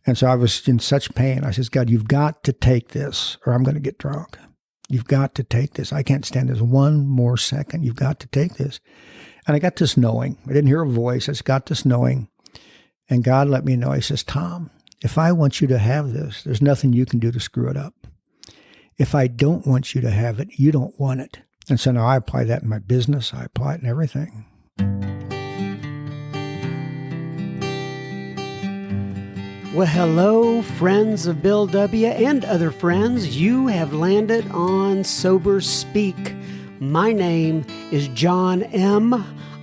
And so I was in such pain. I says, God, you've got to take this or I'm going to get drunk. You've got to take this. I can't stand this one more second. You've got to take this. And I got this knowing. I didn't hear a voice. I just got this knowing. And God let me know. He says, Tom, if I want you to have this, there's nothing you can do to screw it up. If I don't want you to have it, you don't want it. And so now I apply that in my business. I apply it in everything. Well, hello, friends of Bill W. and other friends. You have landed on Sober Speak. My name is John M.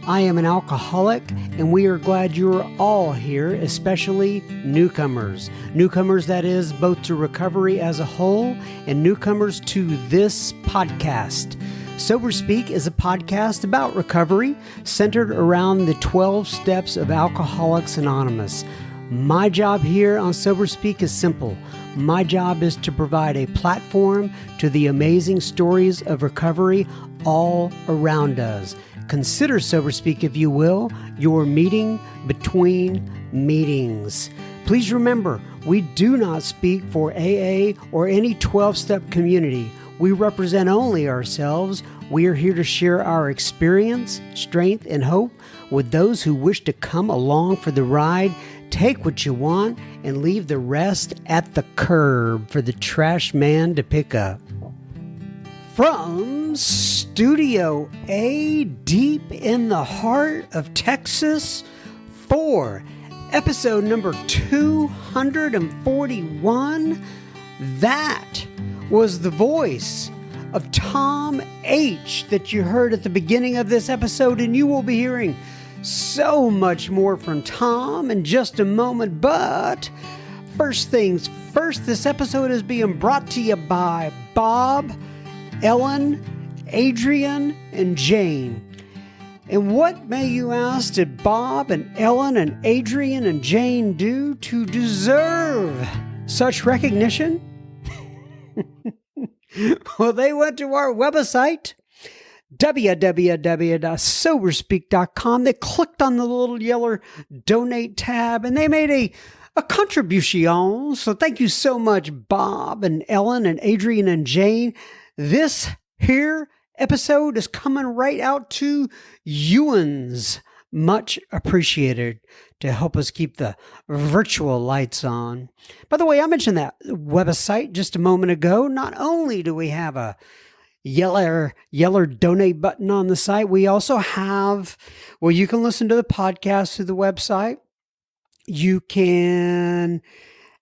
I am an alcoholic, and we are glad you're all here, especially newcomers. Newcomers, that is, both to recovery as a whole and newcomers to this podcast. Sober Speak is a podcast about recovery centered around the 12 steps of Alcoholics Anonymous. My job here on Sober Speak is simple. My job is to provide a platform to the amazing stories of recovery all around us. Consider Sober Speak, if you will, your meeting between meetings. Please remember, we do not speak for AA or any 12-step community. We represent only ourselves. We are here to share our experience, strength, and hope with those who wish to come along for the ride. Take what you want and leave the rest at the curb for the trash man to pick up. From Studio A, deep in the heart of Texas, for episode number 241, that was the voice of Tom H. that you heard at the beginning of this episode, and you will be hearing so much more from Tom in just a moment. But first things first, this episode is being brought to you by Bob, Ellen, Adrian, and Jane. And what, may you ask, did Bob and Ellen and Adrian and Jane do to deserve such recognition? Well, they went to our website, www.soberspeak.com. They clicked on the little yellow donate tab and they made a contribution. So thank you so much, Bob and Ellen and Adrian and Jane. This here episode is coming right out to Ewan's. Much appreciated to help us keep the virtual lights on. By the way, I mentioned that website just a moment ago. Not only do we have a yellow donate button on the site, we also have, well, you can listen to the podcast through the website. You can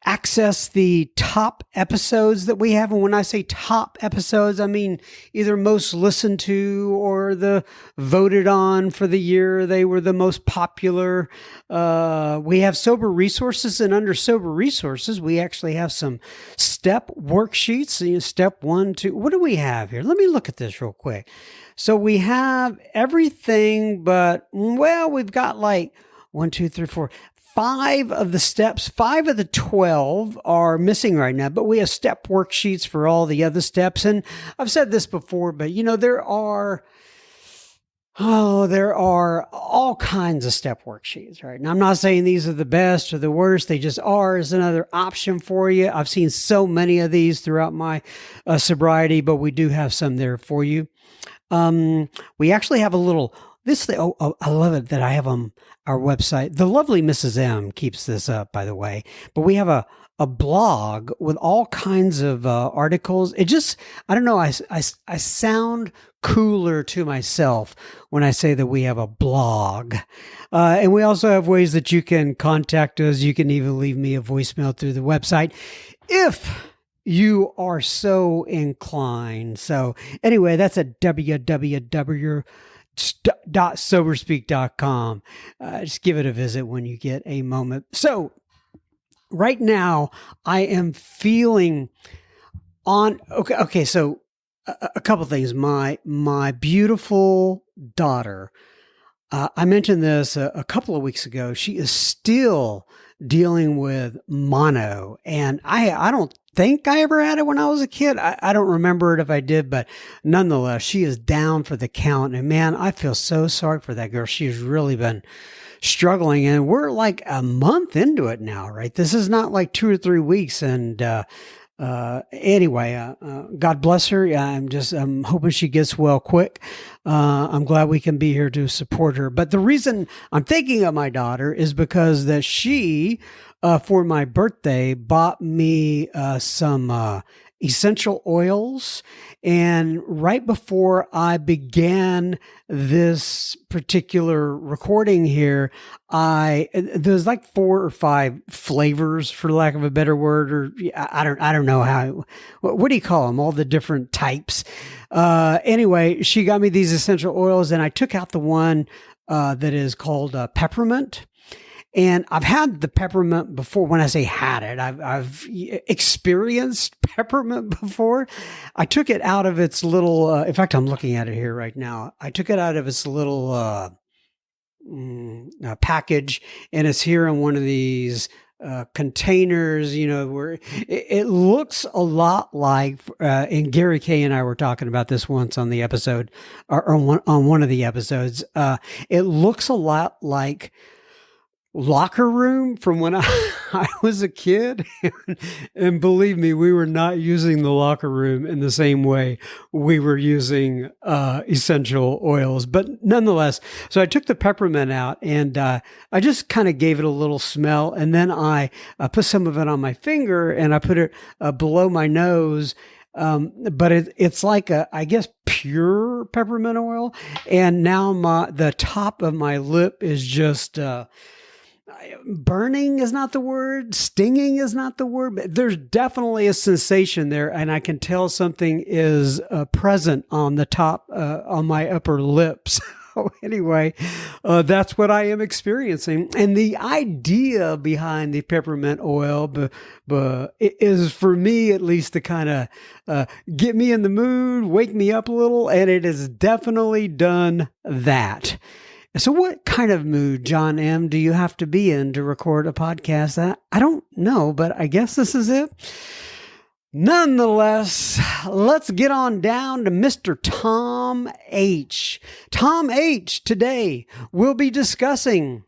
access the top episodes that we have. And when I say top episodes, I mean either most listened to or the voted on for the year. They were the most popular. We have sober resources, and under sober resources, we actually have some step worksheets. Step 1, 2. What do we have here? Let me look at this real quick. So we have everything, but, well, we've got like 1, 2, 3, 4. 5 of the steps, 5 of the 12 are missing right now, but we have step worksheets for all the other steps. And I've said this before, but there are all kinds of step worksheets, right? Now, I'm not saying these are the best or the worst. They just are as another option for you. I've seen so many of these throughout my sobriety, but we do have some there for you. We actually have a little, I love it that I have on our website. The lovely Mrs. M keeps this up, by the way. But we have a blog with all kinds of articles. It just, I don't know, I sound cooler to myself when I say that we have a blog. And we also have ways that you can contact us. You can even leave me a voicemail through the website if you are so inclined. So anyway, that's at www.soberspeak.com. Just give it a visit when you get a moment. So right now I am feeling on, okay. So a couple things. My beautiful daughter, I mentioned this a couple of weeks ago. She is still dealing with mono, and I don't think I ever had it when I was a kid. I don't remember it if I did, but nonetheless, she is down for the count. And man, I feel so sorry for that girl. She's really been struggling, and we're like a month into it now, right? This is not like 2 or 3 weeks. And anyway, God bless her. I'm hoping she gets well quick. I'm glad we can be here to support her. But the reason I'm thinking of my daughter is because that she, for my birthday, bought me some essential oils. And right before I began this particular recording here, there's like 4 or 5 flavors, for lack of a better word, or I don't know how, what do you call them? All the different types. Anyway, she got me these essential oils, and I took out the one that is called peppermint. And I've had the peppermint before. When I say had it, I've experienced peppermint before. I took it out of its little, in fact, I'm looking at it here right now. I took it out of its little package, and it's here in one of these containers, where it looks a lot like, and Gary Kay and I were talking about this once on the episode, or on one of the episodes. It looks a lot like locker room from when I was a kid. And believe me, we were not using the locker room in the same way we were using essential oils. But nonetheless, so I took the peppermint out, and I just kind of gave it a little smell. And then I put some of it on my finger, and I put it below my nose. But it's like I guess pure peppermint oil. And now the top of my lip is just burning is not the word. Stinging is not the word. But there's definitely a sensation there, and I can tell something is present on the top, on my upper lips. So anyway, that's what I am experiencing. And the idea behind the peppermint oil is, for me at least, to kind of get me in the mood, wake me up a little, and it has definitely done that. So what kind of mood, John M., do you have to be in to record a podcast? I don't know, but I guess this is it. Nonetheless, let's get on down to Mr. Tom H. Tom H. Today we'll be discussing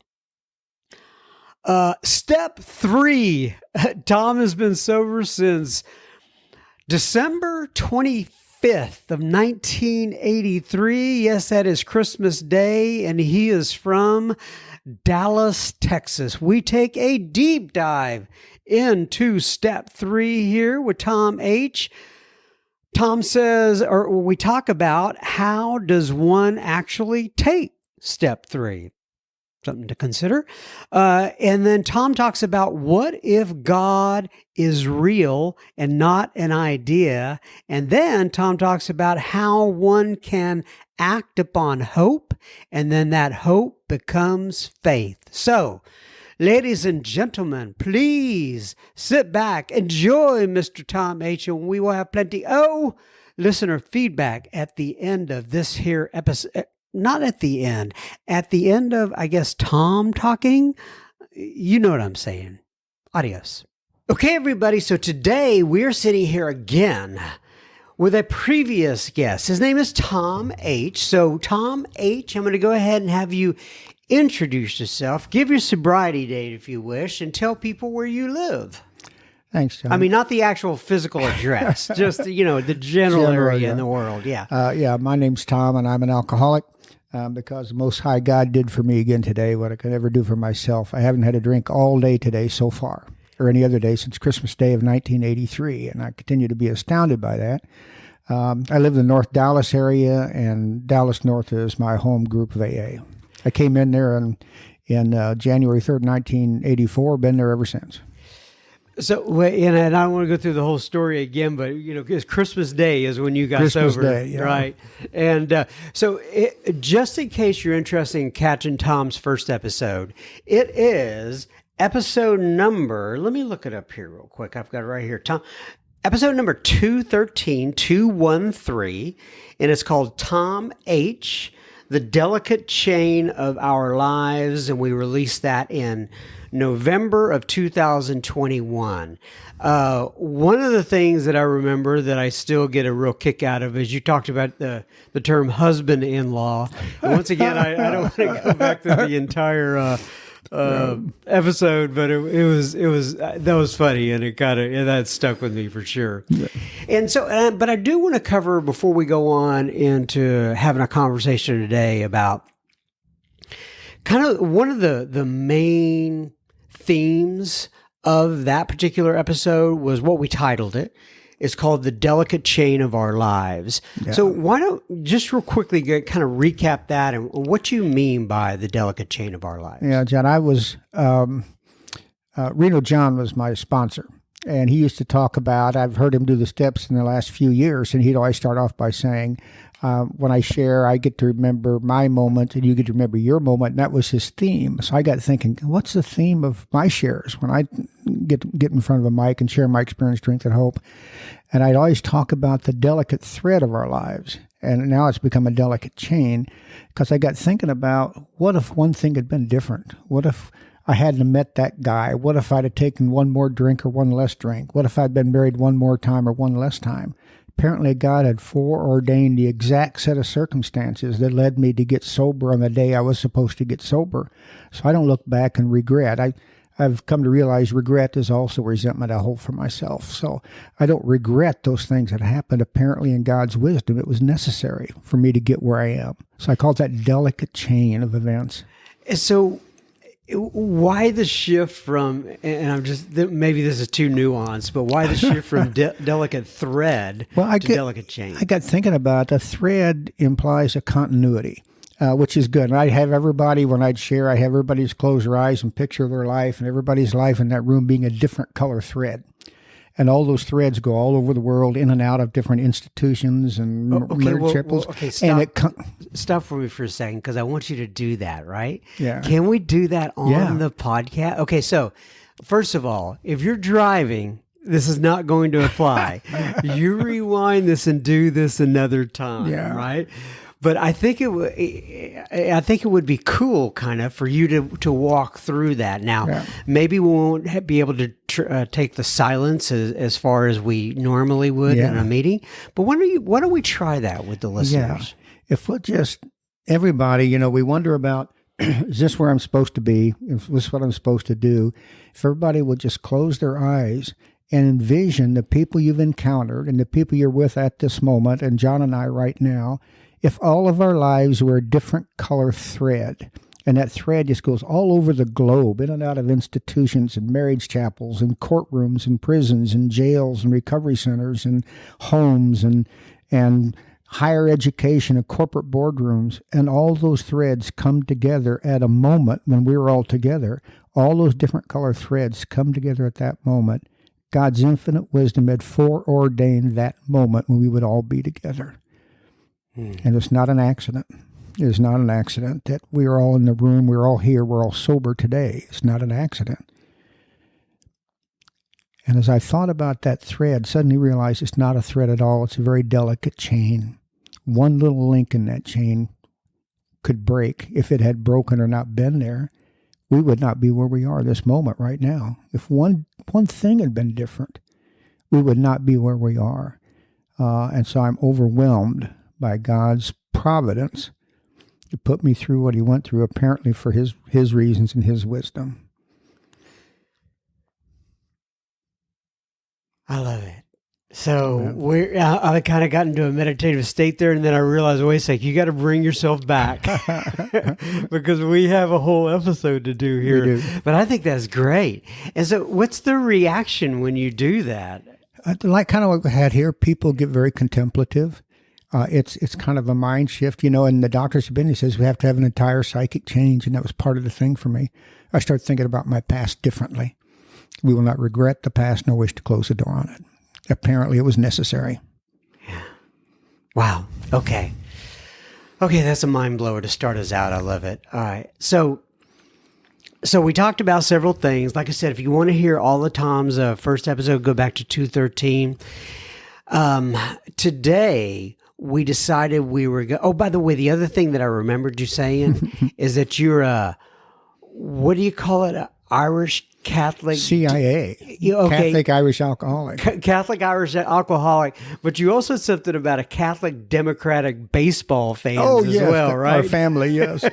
step 3. Tom has been sober since December 25th of 1983. Yes, that is Christmas Day, and he is from Dallas, Texas. We take a deep dive into step 3 here with Tom H. Tom says, or we talk about, how does one actually take step 3? Something to consider. And then Tom talks about, what if God is real and not an idea? And then Tom talks about how one can act upon hope, and then that hope becomes faith. So, ladies and gentlemen, please sit back, enjoy Mr. Tom H., and we will have plenty listener feedback at the end of this here episode. Not at the end of, I guess, Tom talking. You know what I'm saying. Adios. Okay, everybody. So today we're sitting here again with a previous guest. His name is Tom H. So Tom H., I'm going to go ahead and have you introduce yourself, give your sobriety date if you wish, and tell people where you live. Thanks, John. I mean, not the actual physical address, just, the general area in the world. Yeah. My name's Tom, and I'm an alcoholic. Because the Most High God did for me again today what I could never do for myself. I haven't had a drink all day today so far, or any other day since Christmas Day of 1983, and I continue to be astounded by that. I live in the North Dallas area, and Dallas North is my home group of AA. I came in there in January 3rd, 1984, been there ever since. So, and I don't want to go through the whole story again, but, because Christmas Day is when you got sober, Day, yeah. Right? And just in case you're interested in catching Tom's first episode, it is episode number, let me look it up here real quick. I've got it right here. Tom, episode number 213, and it's called Tom H., The Delicate Chain of Our Lives, and we released that in November of 2021. One of the things that I remember that I still get a real kick out of is you talked about the term husband-in-law. And once again, I don't want to go back to the entire episode, but it was that was funny, and that stuck with me for sure. Yeah. And so, but I do want to cover before we go on into having a conversation today about kind of one of the main themes of that particular episode was what we titled it. It's called The Delicate Chain of Our Lives. Yeah. So why don't just real quickly kind of recap that and what you mean by the delicate chain of our lives. Yeah, John, I was, Reno John was my sponsor, and he used to talk about, I've heard him do the steps in the last few years, and he'd always start off by saying, when I share, I get to remember my moment and you get to remember your moment. And that was his theme. So I got thinking, what's the theme of my shares when I get in front of a mic and share my experience, strength, and hope? And I'd always talk about the delicate thread of our lives. And now it's become a delicate chain because I got thinking about what if one thing had been different? What if I hadn't met that guy? What if I'd have taken one more drink or one less drink? What if I'd been married one more time or one less time? Apparently, God had foreordained the exact set of circumstances that led me to get sober on the day I was supposed to get sober. So I don't look back and regret. I've come to realize regret is also resentment I hold for myself. So I don't regret those things that happened. Apparently, in God's wisdom, it was necessary for me to get where I am. So I call it that delicate chain of events. So why the shift from, and I'm just, maybe this is too nuanced, but why the shift from delicate thread to delicate chain? I got thinking about the thread implies a continuity, which is good. And I'd have everybody, when I'd share, I have everybody just close their eyes and picture their life and everybody's life in that room being a different color thread. And all those threads go all over the world, in and out of different institutions and marriage couples. Okay, stop for me for a second, because I want you to do that, right? Yeah. Can we do that on the podcast? Okay, so first of all, if you're driving, this is not going to apply. You rewind this and do this another time, right? But I think it would be cool, kind of, for you to walk through that. Now, maybe we won't be able to take the silence as far as we normally would in a meeting. But why don't we try that with the listeners? Yeah. If we'll just everybody, we wonder about, is this where I'm supposed to be? Is this what I'm supposed to do? If everybody would just close their eyes and envision the people you've encountered and the people you're with at this moment, and John and I right now. If all of our lives were a different color thread, and that thread just goes all over the globe, in and out of institutions and marriage chapels and courtrooms and prisons and jails and recovery centers and homes and higher education and corporate boardrooms, and all those threads come together at a moment when we're all together, all those different color threads come together at that moment. God's infinite wisdom had foreordained that moment when we would all be together. And it's not an accident. It is not an accident that we are all in the room, we're all here, we're all sober today. It's not an accident. And as I thought about that thread, suddenly realized it's not a thread at all. It's a very delicate chain. One little link in that chain could break. If it had broken or not been there, we would not be where we are this moment right now. If one thing had been different, we would not be where we are. And so I'm overwhelmed by God's providence to put me through what he went through, apparently for his reasons and his wisdom. I love it. So I kind of got into a meditative state there, and then I realized, wait a sec, you got to bring yourself back because we have a whole episode to do here. We do. But I think that's great. And so what's the reaction when you do that? Like kind of what we had here, people get very contemplative. It's kind of a mind shift, and the doctor's opinion says we have to have an entire psychic change, and that was part of the thing for me. I started thinking about my past differently. We will not regret the past nor wish to close the door on it. Apparently, it was necessary. Yeah. Wow. Okay, that's a mind blower to start us out. I love it. All right. So we talked about several things. Like I said, if you want to hear all of Tom's first episode, go back to 213. Today, we decided we were oh, by the way, the other thing that I remembered you saying is that you're what do you call it? A Irish Catholic CIA, Catholic Irish alcoholic. Catholic Irish alcoholic, but you also said something about a Catholic Democratic baseball fan as well, right? Our family, yes.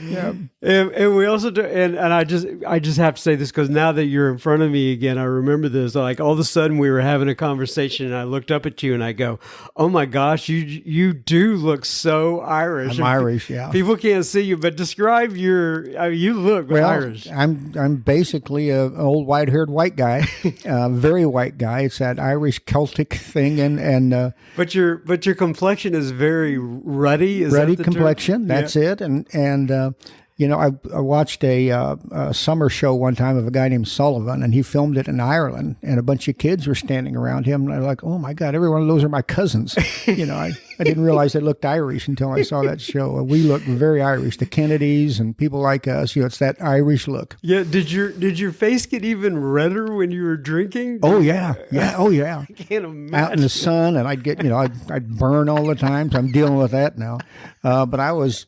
Yeah. And we also do, and I just have to say this because now that you're in front of me again, I remember this. Like all of a sudden we were having a conversation and I looked up at you and I go, "Oh my gosh, you do look so Irish." I'm Irish, yeah. People can't see you, but describe you look Irish. I'm basically an old white-haired white guy, very white guy. It's that Irish Celtic thing, and but your complexion is very ruddy. Is ruddy that the complexion. Term? That's it. And you know, I watched a summer show one time of a guy named Sullivan, and he filmed it in Ireland, and a bunch of kids were standing around him, and they're like, "Oh my God, every one of those are my cousins." You know, I didn't realize they looked Irish until I saw that show. We look very Irish. The Kennedys and people like us, you know, it's that Irish look. Yeah. Did your face get even redder when you were drinking? Oh yeah. Oh yeah. I can't imagine. Out in the sun, and I'd get, you know, I'd burn all the time. So I'm dealing with that now. But I was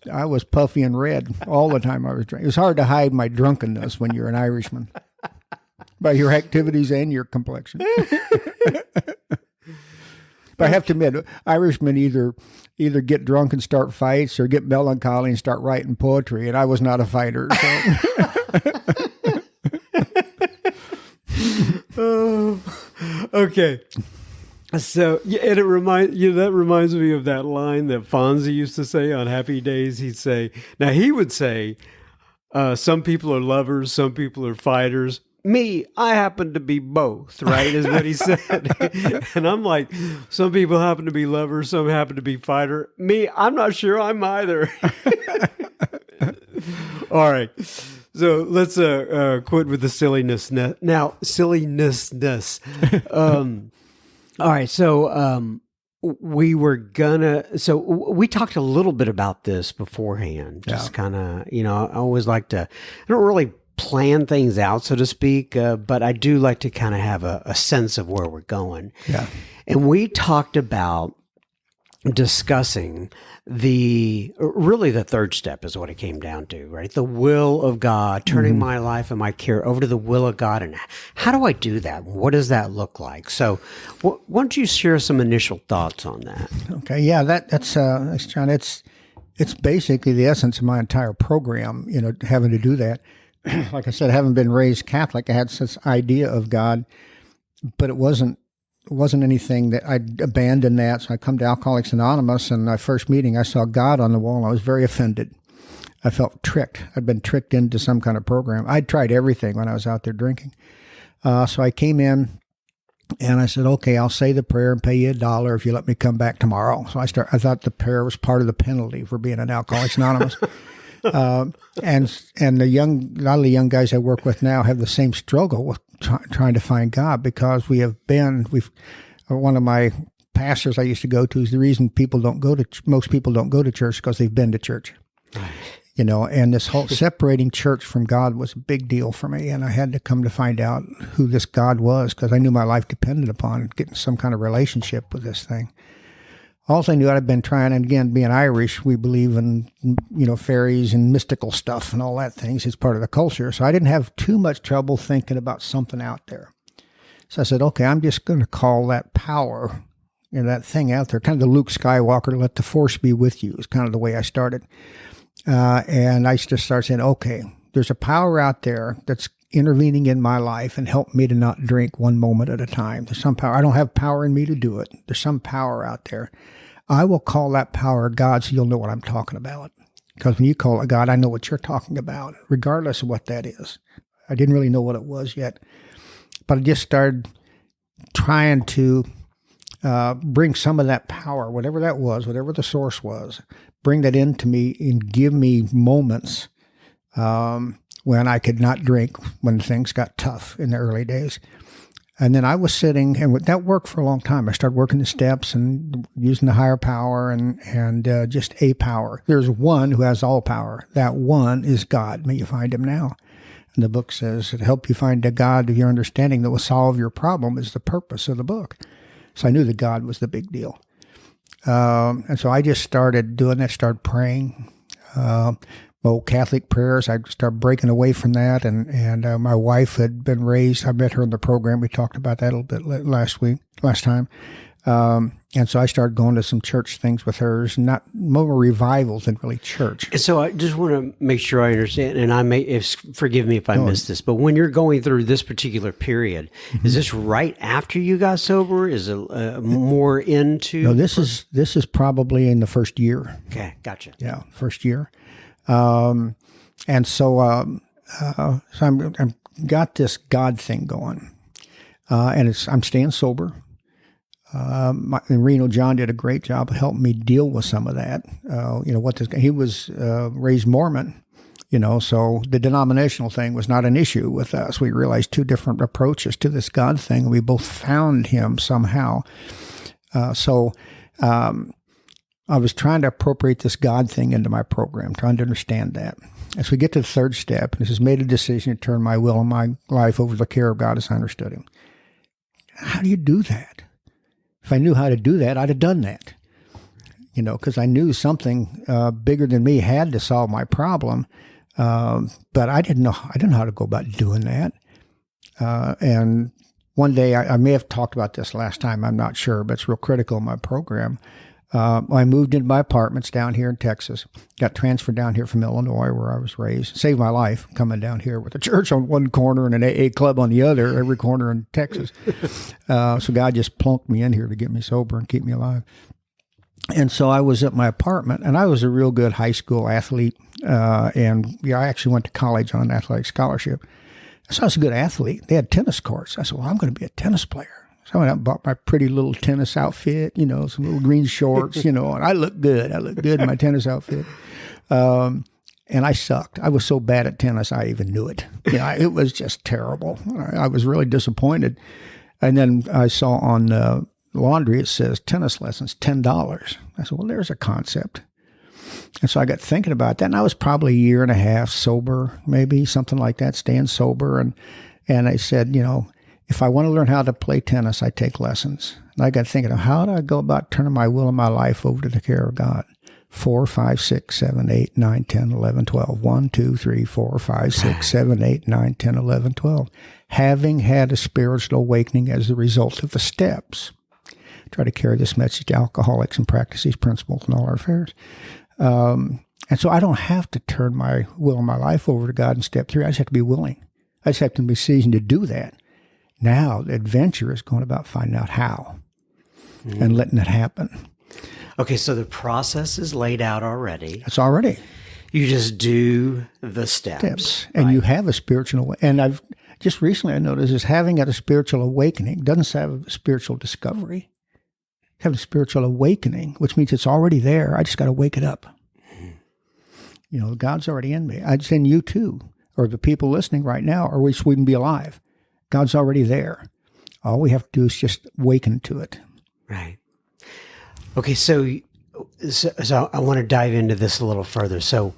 puffy and red all the time I was drinking. It was hard to hide my drunkenness when you're an Irishman by your activities and your complexion. But I have to admit, Irishmen either get drunk and start fights or get melancholy and start writing poetry, and I was not a fighter. So. Okay. So, yeah, and that reminds me of that line that Fonzie used to say on Happy Days. He would say, some people are lovers, some people are fighters. Me, I happen to be both, right, is what he said. And I'm like, some people happen to be lovers, some happen to be fighter. Me, I'm not sure I'm either. All right. So let's quit with the silliness. Now, silliness. All right. So we talked a little bit about this beforehand. Just kind of, you know, I always like to, I don't really plan things out, so to speak, but I do like to kind of have a sense of where we're going. Yeah. And we talked about discussing the third step is what it came down to, right? The will of God, turning my life and my care over to the will of God. And how do I do that? What does that look like? So why don't you share some initial thoughts on that? Okay. Yeah, that's John. It's basically the essence of my entire program, you know, having to do that. Like I said, having been raised Catholic, I had this idea of God, but it wasn't anything that I'd abandoned that. So I come to Alcoholics Anonymous, and my first meeting, I saw God on the wall, and I was very offended. I felt tricked. I'd been tricked into some kind of program. I'd tried everything when I was out there drinking. So I came in, and I said, "Okay, I'll say the prayer and pay you $1 if you let me come back tomorrow." So I thought the prayer was part of the penalty for being an Alcoholics Anonymous. And a lot of the young guys I work with now have the same struggle with trying to find God, because one of my pastors I used to go to is the reason most people don't go to church because they've been to church. You know, and this whole separating church from God was a big deal for me, and I had to come to find out who this God was, because I knew my life depended upon getting some kind of relationship with this thing. Also, I knew I'd been trying, and again, being Irish, we believe in, you know, fairies and mystical stuff and all that things. It's part of the culture. So I didn't have too much trouble thinking about something out there. So I said, okay, I'm just going to call that power, you know, that thing out there, kind of the Luke Skywalker, let the force be with you, is kind of the way I started. And I just started saying, okay, there's a power out there that's intervening in my life and help me to not drink one moment at a time. There's some power. I don't have power in me to do it. There's some power out there. I will call that power God, so you'll know what I'm talking about. Because when you call it God, I know what you're talking about, regardless of what that is. I didn't really know what it was yet. But I just started trying to bring some of that power, whatever that was, whatever the source was, bring that into me and give me moments when I could not drink, when things got tough in the early days. And then I was sitting, and that worked for a long time. I started working the steps and using the higher power and just a power. There's one who has all power. That one is God. May you find him now. And the book says, to help you find a God of your understanding that will solve your problem is the purpose of the book. So I knew that God was the big deal. And so I just started doing that, started praying. Old Catholic prayers, I started breaking away from that. And my wife had been raised, I met her in the program. We talked about that a little bit last time. And so I started going to some church things with hers, not more revivals than really church. And so I just want to make sure I understand, and forgive me if I missed this, but when you're going through this particular period, is this right after you got sober? Is it more into? No, this is probably in the first year. Okay, gotcha. Yeah, first year. And so I'm got this God thing going, and I'm staying sober. In Reno, John did a great job of helping me deal with some of that. He was raised Mormon, so the denominational thing was not an issue with us. We realized two different approaches to this God thing, and we both found him somehow. So I was trying to appropriate this God thing into my program, trying to understand that. As we get to the third step, this has made a decision to turn my will and my life over to the care of God as I understood him. How do you do that? If I knew how to do that, I'd have done that. Because I knew something bigger than me had to solve my problem, but I didn't know how to go about doing that. And one day, I may have talked about this last time, I'm not sure, but it's real critical in my program. I moved into my apartments down here in Texas, got transferred down here from Illinois where I was raised, saved my life coming down here with a church on one corner and an AA club on the other, every corner in Texas. So God just plunked me in here to get me sober and keep me alive. And so I was at my apartment, and I was a real good high school athlete. I actually went to college on an athletic scholarship. So I was a good athlete. They had tennis courts. I said, well, I'm going to be a tennis player. So I went out and bought my pretty little tennis outfit, some little green shorts, and I looked good. I looked good in my tennis outfit. And I sucked. I was so bad at tennis, I even knew it. It was just terrible. I was really disappointed. And then I saw on laundry, it says tennis lessons, $10. I said, well, there's a concept. And so I got thinking about that. And I was probably a year and a half sober, maybe something like that, staying sober. And I said, if I want to learn how to play tennis, I take lessons. And I got thinking, how do I go about turning my will and my life over to the care of God? 4, 5, 6, 7, 8, 9, 10, 11, 12. 1, 2, 3, 4, 5, 6, 7, 8, 9, 10, 11, 12. Having had a spiritual awakening as the result of the steps. Try to carry this message to alcoholics and practice these principles in all our affairs. And so I don't have to turn my will and my life over to God in step 3. I just have to be willing. I just have to be seasoned to do that. Now, the adventure is going about finding out how and letting it happen. Okay, so the process is laid out already. It's already. You just do the steps. And right? you have a spiritual, and I've just recently I noticed is having had a spiritual awakening doesn't have a spiritual discovery. Have a spiritual awakening, which means it's already there. I just got to wake it up. God's already in me. It's in you too, or the people listening right now, or we wouldn't be alive. God's already there. All we have to do is just awaken to it. Right. Okay, so I want to dive into this a little further. So,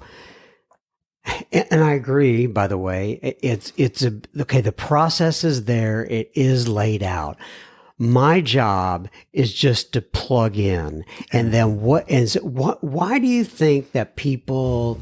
and I agree, by the way, the process is there. It is laid out. My job is just to plug in. And then why do you think that people,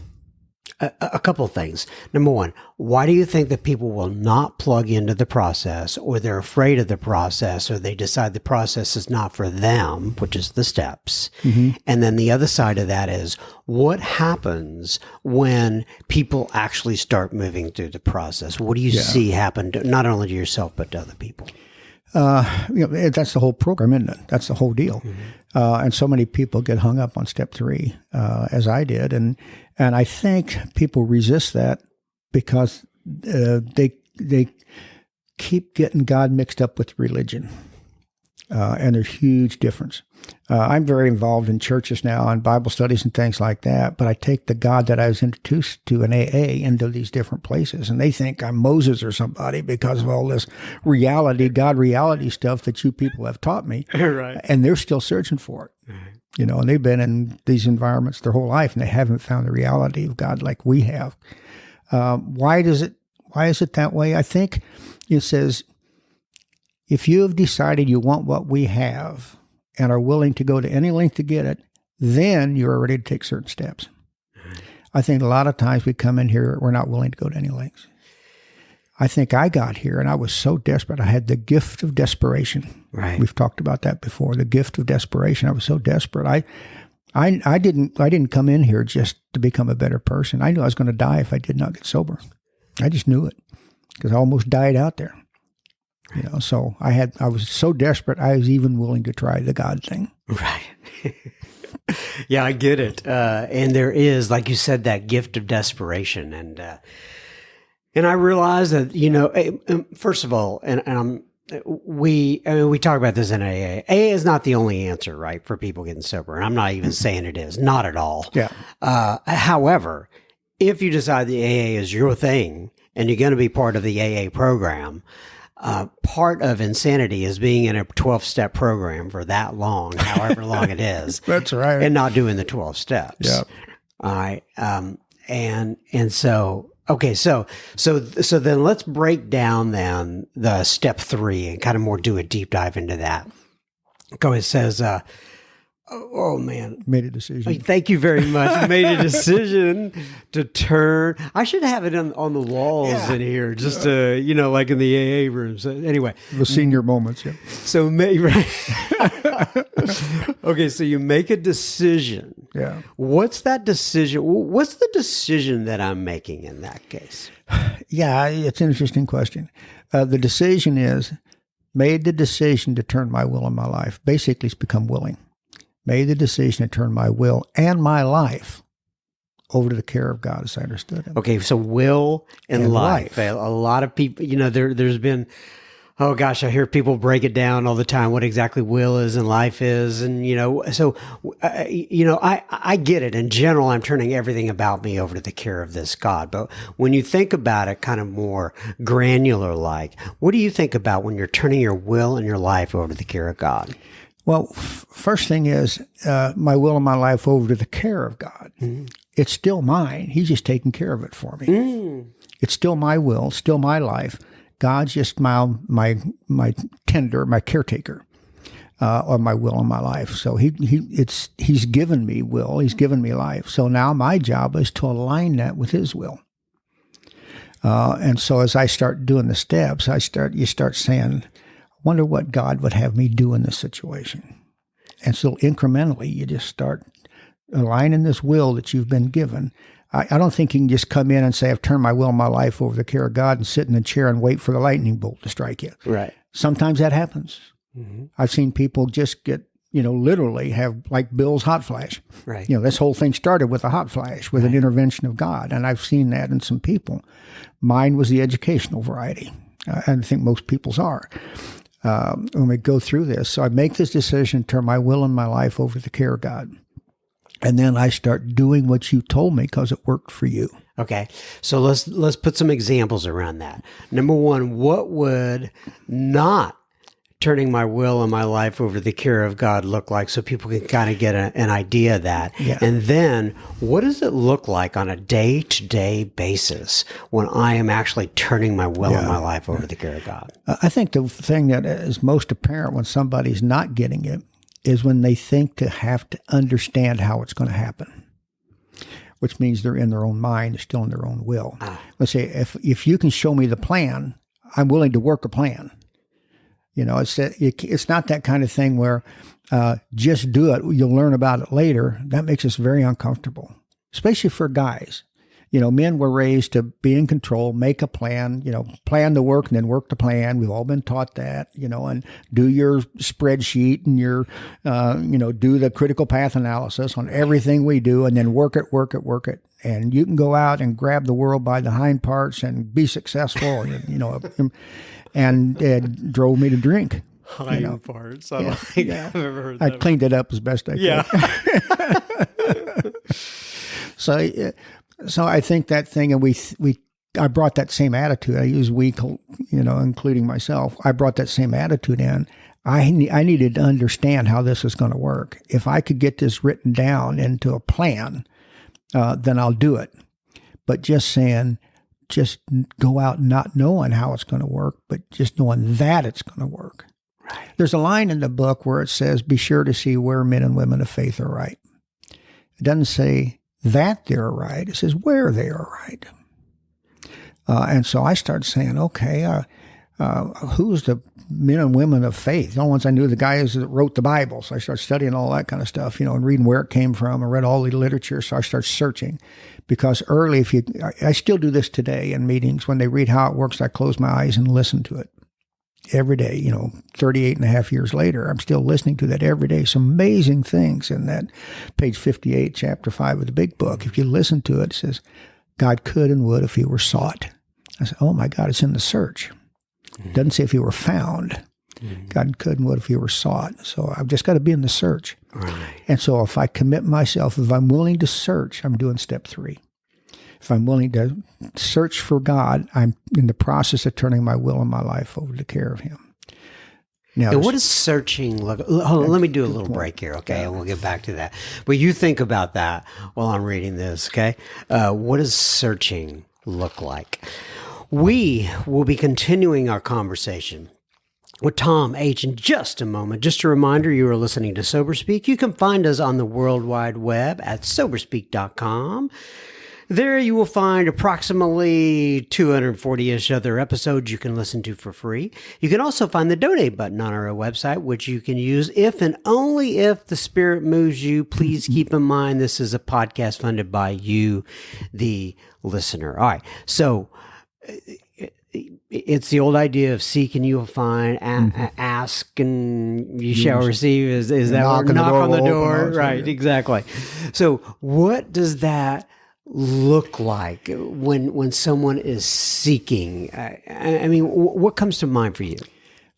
a couple of things. Number one, why do you think that people will not plug into the process, or they're afraid of the process, or they decide the process is not for them, which is the steps? Mm-hmm. And then the other side of that is what happens when people actually start moving through the process? What do you see happen not only to yourself, but to other people? That's the whole program, isn't it? That's the whole deal. Mm-hmm. And so many people get hung up on step 3, as I did. And I think people resist that because they keep getting God mixed up with religion. And there's huge difference. I'm very involved in churches now and Bible studies and things like that, but I take the God that I was introduced to in AA into these different places, and they think I'm Moses or somebody because of all this God reality stuff that you people have taught me. Right. And they're still searching for it. Right. And they've been in these environments their whole life, and they haven't found the reality of God like we have. Why is it that way? I think it says, If you have decided you want what we have and are willing to go to any length to get it, then you're ready to take certain steps. I think a lot of times we come in here, we're not willing to go to any lengths. I think I got here and I was so desperate. I had the gift of desperation. Right. We've talked about that before, the gift of desperation. I was so desperate. I didn't come in here just to become a better person. I knew I was going to die if I did not get sober. I just knew it because I almost died out there. So I was so desperate, I was even willing to try the God thing. Right. Yeah, I get it. And there is, like you said, that gift of desperation. And I realize that, first of all, we talk about this in AA. AA is not the only answer, right, for people getting sober. And I'm not even saying it is, not at all. Yeah. However, if you decide the AA is your thing and you're going to be part of the AA program, part of insanity is being in a 12-step program for that long, however long it is. That's right. And not doing the 12 steps. Yeah. All right. And so, okay. So then let's break down then the step 3 and kind of more do a deep dive into that. It says, oh man. Made a decision. Thank you very much. Made a decision to turn. I should have it on the walls in here, just to, like in the AA rooms. Anyway. The senior moments, yeah. So, okay, so you make a decision. Yeah. What's that decision? What's the decision that I'm making in that case? Yeah, it's an interesting question. The decision is, made the decision to turn my will and my life. Basically, it's become willing. Made the decision to turn my will and my life over to the care of God as I understood it. Okay, so will and life. A lot of people, there's been, oh gosh, I hear people break it down all the time, what exactly will is and life is. And, I get it. In general, I'm turning everything about me over to the care of this God. But when you think about it kind of more granular like, what do you think about when you're turning your will and your life over to the care of God? Well, first thing is my will and my life over to the care of God. Mm-hmm. It's still mine. He's just taking care of it for me. Mm. It's still my will, still my life. God's just my tender, my caretaker of my will and my life. So he's given me will. He's given me life. So now my job is to align that with His will. And so as I start doing the steps, you start saying, wonder what God would have me do in this situation. And so incrementally, you just start aligning this will that you've been given. I don't think you can just come in and say, I've turned my will and my life over to the care of God and sit in a chair and wait for the lightning bolt to strike you. Right. Sometimes that happens. Mm-hmm. I've seen people just get, literally have like Bill's hot flash. Right. This whole thing started with a hot flash, with an intervention of God. And I've seen that in some people. Mine was the educational variety. I think most people's are. When we go through this. So I make this decision, turn my will and my life over to the care of God. And then I start doing what you told me because it worked for you. Okay. So let's put some examples around that. Number one, what would not turning my will and my life over to the care of God look like, so people can kind of get an idea of that? Yeah. And then what does it look like on a day-to-day basis when I am actually turning my will and my life over to the care of God? I think the thing that is most apparent when somebody's not getting it is when they think to have to understand how it's going to happen, which means they're in their own mind, still in their own will. Let's say, if you can show me the plan, I'm willing to work a plan. It's not that kind of thing where just do it, you'll learn about it later. That makes us very uncomfortable, especially for guys. Men were raised to be in control, make a plan, plan the work and then work the plan. We've all been taught that, and do your spreadsheet and your, do the critical path analysis on everything we do and then work it. And you can go out and grab the world by the hind parts and be successful, and drove me to drink. Hind parts. I I've ever heard I that. cleaned it up as best I could. Yeah. So I think that thing, and I brought that same attitude. I use we, including myself. I brought that same attitude in. I needed to understand how this is going to work. If I could get this written down into a plan, then I'll do it. But just saying, just go out not knowing how it's going to work, but just knowing that it's going to work. Right. There's a line in the book where it says, be sure to see where men and women of faith are right. It doesn't say that they're right. It says where they are right. And so I started saying, okay, who's the men and women of faith? The only ones I knew, the guys that wrote the Bible. So I started studying all that kind of stuff, and reading where it came from. I read all the literature. So I started searching, because early, I still do this today in meetings. When they read how it works, I close my eyes and listen to it every day. 38 and a half years later, I'm still listening to that every day. Some amazing things in that page 58, chapter 5 of the big book. If you listen to it, it says, God could and would if he were sought. I said, oh my God, it's in the search. It doesn't say if he were found. God could and would if he were sought. So I've just got to be in the search. Right. And so if I commit myself, if I'm willing to search, I'm doing step 3. If I'm willing to search for God, I'm in the process of turning my will and my life over to the care of him. Now, what does searching look? Hold on, let me do a little break here, okay? And we'll get back to that. But you think about that while I'm reading this, okay? What does searching look like? We will be continuing our conversation with Tom H. in just a moment. Just a reminder, you are listening to SoberSpeak. You can find us on the World Wide Web at SoberSpeak.com. There you will find approximately 240-ish other episodes you can listen to for free. You can also find the donate button on our website, which you can use if and only if the Spirit moves you. Please keep in mind this is a podcast funded by you, the listener. All right, so it's the old idea of seek and you will find, ask and you shall receive. Is that knock on the door? Open, right, exactly. So what does that look like when someone is seeking? I mean, what comes to mind for you?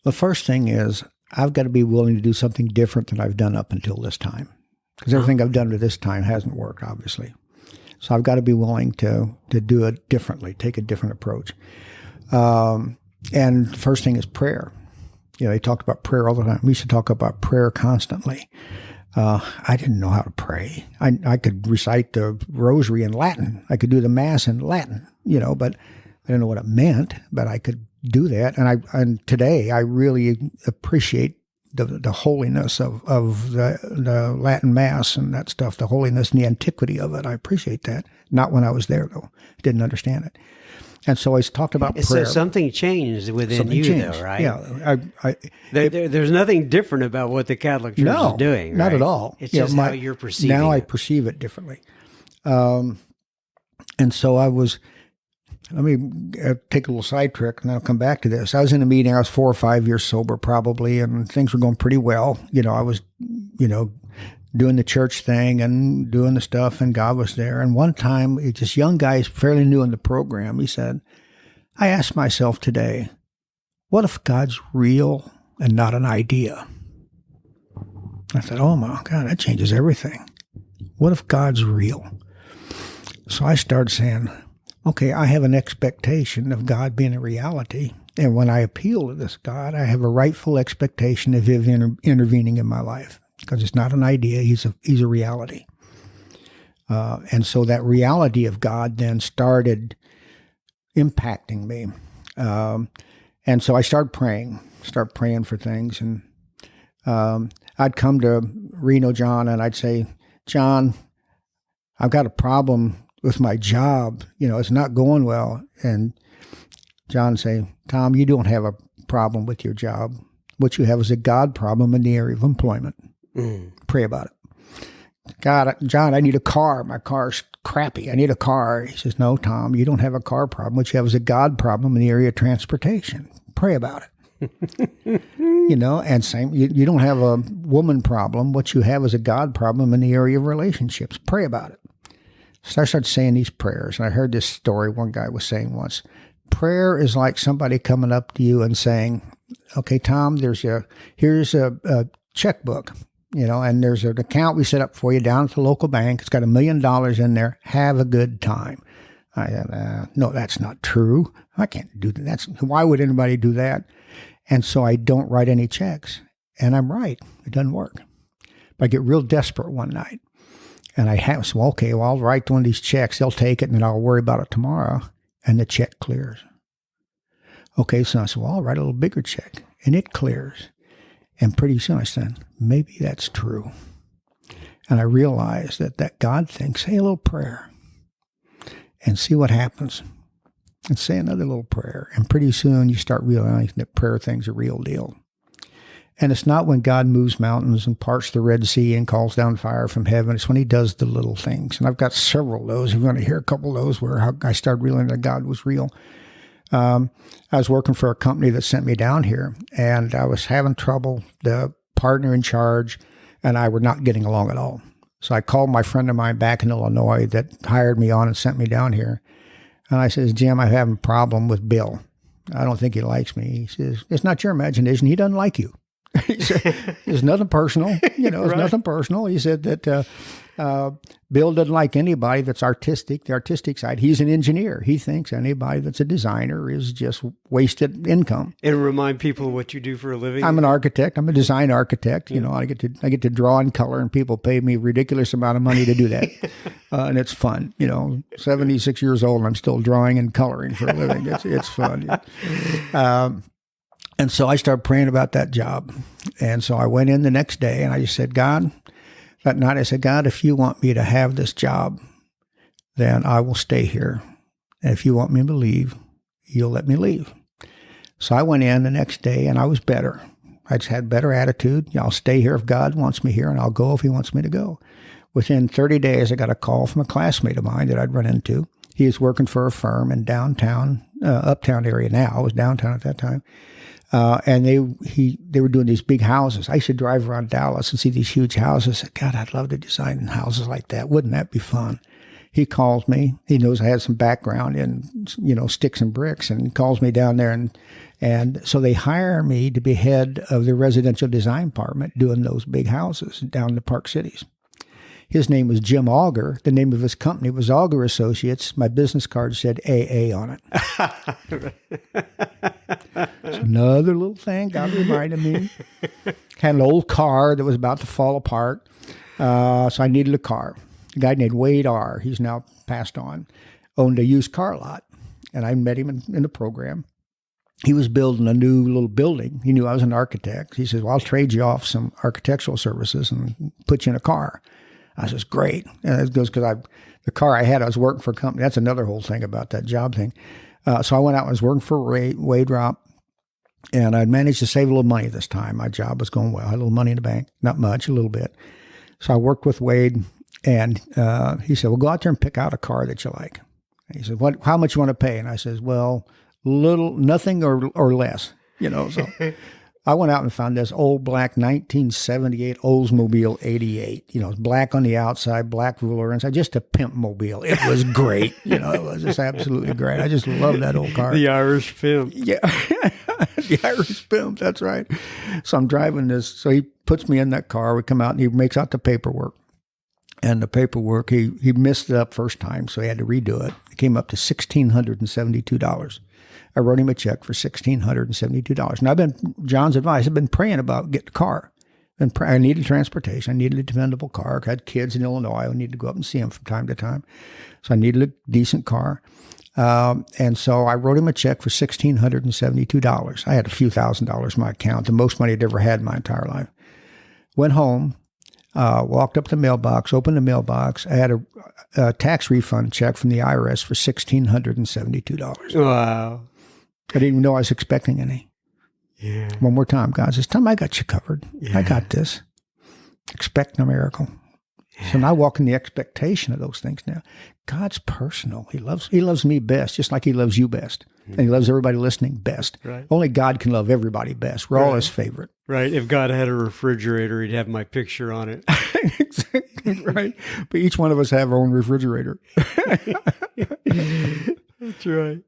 The first thing is I've got to be willing to do something different than I've done up until this time, because everything I've done to this time hasn't worked, obviously. So I've got to be willing to do it differently, take a different approach. And the first thing is prayer. They talked about prayer all the time. We used to talk about prayer constantly. I didn't know how to pray. I could recite the rosary in Latin. I could do the Mass in Latin, but I didn't know what it meant, but I could do that. And today I really appreciate the holiness of the Latin Mass and that stuff, the holiness and the antiquity of it. I appreciate that. Not when I was there, though. Didn't understand it. And so I talked about prayer. So something changed within though, right? Yeah. There's nothing different about what the Catholic Church is doing, right? Not at all. It's just how you're perceiving Now it. I perceive it differently. And so let me take a little side trick, and then I'll come back to this. I was in a meeting. I was 4 or 5 years sober probably, and things were going pretty well. I was, doing the church thing and doing the stuff, and God was there. And one time, this young guy is fairly new in the program. He said, I asked myself today, what if God's real and not an idea? I said, oh my God, that changes everything. What if God's real? So I started saying, okay, I have an expectation of God being a reality. And when I appeal to this God, I have a rightful expectation of him intervening in my life, because it's not an idea. He's a reality. And so that reality of God then started impacting me. And so I started praying for things. And I'd come to Reno John and I'd say, John, I've got a problem with my job. It's not going well. And John say, Tom, you don't have a problem with your job. What you have is a God problem in the area of employment. Pray about it. God, John, I need a car. My car's crappy. I need a car. He says, no, Tom, you don't have a car problem. What you have is a God problem in the area of transportation. Pray about it. And same, you don't have a woman problem. What you have is a God problem in the area of relationships. Pray about it. So I started saying these prayers, and I heard this story one guy was saying once. Prayer is like somebody coming up to you and saying, okay, Tom, here's a checkbook. And there's an account we set up for you down at the local bank. It's got $1 million in there. Have a good time. I said, no, that's not true. I can't do that. Why would anybody do that? And so I don't write any checks. And I'm right. It doesn't work. But I get real desperate one night. And I'll write one of these checks. They'll take it, and then I'll worry about it tomorrow. and the check clears. Okay, so I said, well, I'll write a little bigger check, and it clears. And pretty soon I said, maybe that's true. And I realized that God thinks, say a little prayer and see what happens. And say another little prayer. And pretty soon you start realizing that prayer thing's a real deal. And it's not when God moves mountains and parts the Red Sea and calls down fire from heaven. It's when he does the little things. And I've got several of those. We're going to hear a couple of those where I started realizing that God was real. I was working for a company that sent me down here, and I was having trouble. The partner in charge and I were not getting along at all. So I called my friend of mine back in Illinois that hired me on and sent me down here. And I says, Jim, I'm having a problem with Bill. I don't think he likes me. He says, it's not your imagination. He doesn't like you. He said, it's nothing personal. It's Right. nothing personal. He said that Bill doesn't like anybody that's artistic, the artistic side. He's an engineer. He thinks anybody that's a designer is just wasted income. And remind people of what you do for a living. I'm an architect. I'm a design architect. I get to draw and color, and people pay me a ridiculous amount of money to do that. And it's fun. 76 years old, and I'm still drawing and coloring for a living. It's fun. And so I started praying about that job. And so I went in the next day and I just said, God, that night I said, God, if you want me to have this job, then I will stay here. And if you want me to leave, you'll let me leave. So I went in the next day and I was better. I just had better attitude. I'll stay here if God wants me here, and I'll go if he wants me to go. Within 30 days, I got a call from a classmate of mine that I'd run into. He was working for a firm in downtown, uptown area now. It was downtown at that time. And they were doing these big houses. I used to drive around Dallas and see these huge houses. I said, God, I'd love to design houses like that. Wouldn't that be fun? He calls me. He knows I had some background in, sticks and bricks, and he calls me down there. And so they hire me to be head of the residential design department doing those big houses down in the Park Cities. His name was Jim Auger. The name of his company was Auger Associates. My business card said AA on it. It's another little thing God reminded me. Had an old car that was about to fall apart, so I needed a car. A guy named Wade R., he's now passed on, owned a used car lot, and I met him in the program. He was building a new little building. He knew I was an architect. He says, well, I'll trade you off some architectural services and put you in a car. I says, great. And it goes because the car I had, I was working for a company. That's another whole thing about that job thing. So I went out and was working for Wade Rop, and I'd managed to save a little money this time. My job was going well. I had a little money in the bank. Not much, a little bit. So I worked with Wade, and he said, well, go out there and pick out a car that you like. And he said, how much you want to pay? And I says, well, nothing or less, so. I went out and found this old black 1978 Oldsmobile 88. It's black on the outside, black ruler inside, just a pimp mobile. It was great. It was just absolutely great. I just love that old car. The Irish pimp. Yeah, the Irish pimp. That's right. So I'm driving this. So he puts me in that car. We come out and he makes out the paperwork. And the paperwork, he messed it up first time, so he had to redo it. It came up to $1,672. I wrote him a check for $1,672. And John's advice, I've been praying about getting a car. I needed transportation. I needed a dependable car. I had kids in Illinois. I needed to go up and see them from time to time. So I needed a decent car. And so I wrote him a check for $1,672. I had a few $1,000s in my account, the most money I'd ever had in my entire life. Went home, walked up to the mailbox, opened the mailbox. I had a tax refund check from the IRS for $1,672. Wow. I didn't even know I was expecting any. Yeah. One more time, God. This time I got you covered. Yeah. I got this. Expect a miracle. Yeah. So now I walk in the expectation of those things now. God's personal. He loves me best, just like he loves you best. Mm-hmm. And he loves everybody listening best. Right. Only God can love everybody best. We're all his favorite. Right. If God had a refrigerator, he'd have my picture on it. Exactly. Right. But each one of us have our own refrigerator. That's right.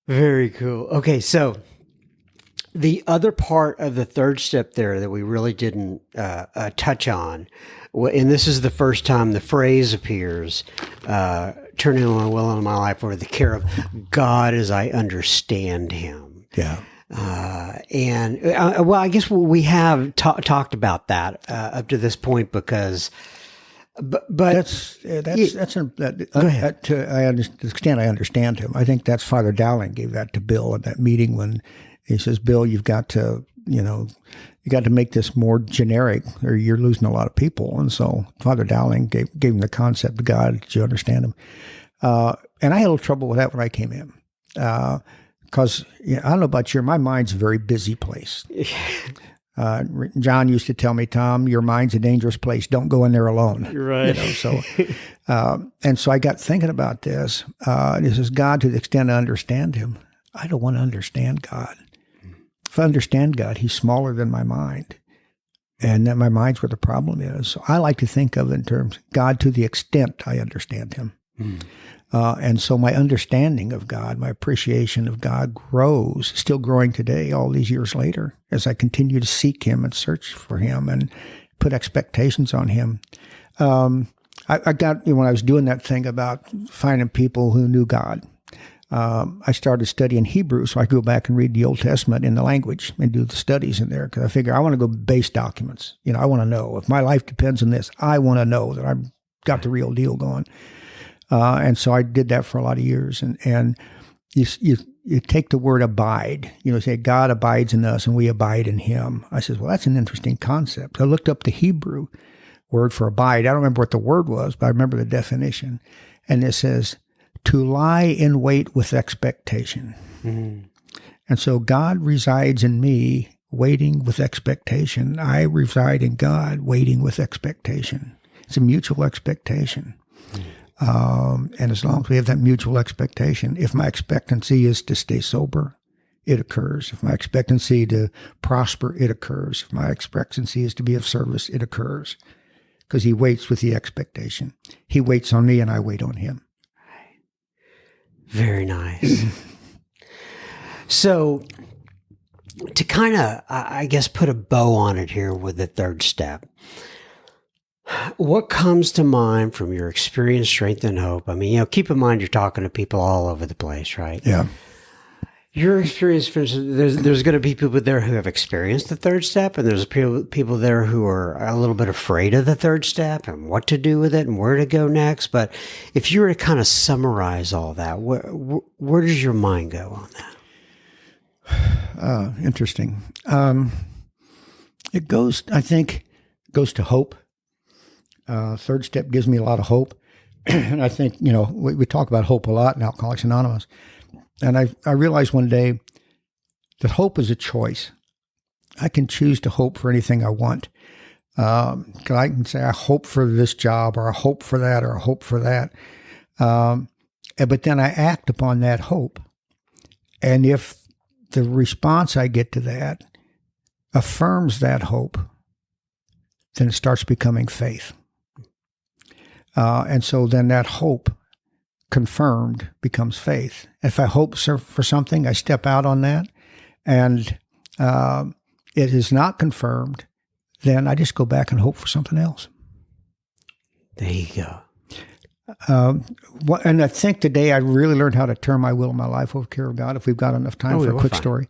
Very cool. Okay, so the other part of the third step there that we really didn't touch on, and this is the first time the phrase appears, turning my will into my life over the care of God as I understand him. Yeah. Well, I guess we have talked about that up to this point because But That's Go ahead. to the extent I understand him. I think that's Father Dowling gave that to Bill at that meeting when he says, "Bill, you've got to, you got to make this more generic, or you're losing a lot of people." And so Father Dowling gave him the concept of God. Did you understand him? And I had a little trouble with that when I came in, because I don't know about you, my mind's a very busy place. John used to tell me, "Tom, your mind's a dangerous place. Don't go in there alone." You're right. And so I got thinking about this. This is God to the extent I understand him. I don't want to understand God. If I understand God, he's smaller than my mind. And that my mind's where the problem is. So I like to think of it in terms of God to the extent I understand him. And so my understanding of God, my appreciation of God grows, still growing today, all these years later, as I continue to seek him and search for him and put expectations on him. I got, when I was doing that thing about finding people who knew God, I started studying Hebrew, so I could go back and read the Old Testament in the language and do the studies in there, because I figure I want to go base documents. I want to know if my life depends on this. I want to know that I've got the real deal going. And so I did that for a lot of years. And you take the word abide, say God abides in us and we abide in him. I said, well, that's an interesting concept. I looked up the Hebrew word for abide. I don't remember what the word was, but I remember the definition. And it says, to lie in wait with expectation. Mm-hmm. And so God resides in me, waiting with expectation. I reside in God, waiting with expectation. It's a mutual expectation. Mm-hmm. And as long as we have that mutual expectation, if my expectancy is to stay sober, it occurs. If my expectancy to prosper, it occurs. If my expectancy is to be of service, it occurs. Because he waits with the expectation. He waits on me and I wait on him. Very nice. So to kind of, I guess, put a bow on it here with the third step, what comes to mind from your experience, strength, and hope? I mean, keep in mind you're talking to people all over the place, right? Yeah. Your experience, for instance, there's going to be people there who have experienced the third step, and there's people there who are a little bit afraid of the third step and what to do with it and where to go next. But if you were to kind of summarize all that, where does your mind go on that? Interesting. It goes, I think, goes to hope. Third step gives me a lot of hope. And I think, we talk about hope a lot in Alcoholics Anonymous. And I realized one day that hope is a choice. I can choose to hope for anything I want. I can say, I hope for this job, or I hope for that, or I hope for that. But then I act upon that hope. And if the response I get to that affirms that hope, then it starts becoming faith. And so then that hope confirmed becomes faith. If I hope for something, I step out on that, and it is not confirmed, then I just go back and hope for something else. There you go. And I think today I really learned how to turn my will and my life over to the care of God. If we've got enough time for a quick story,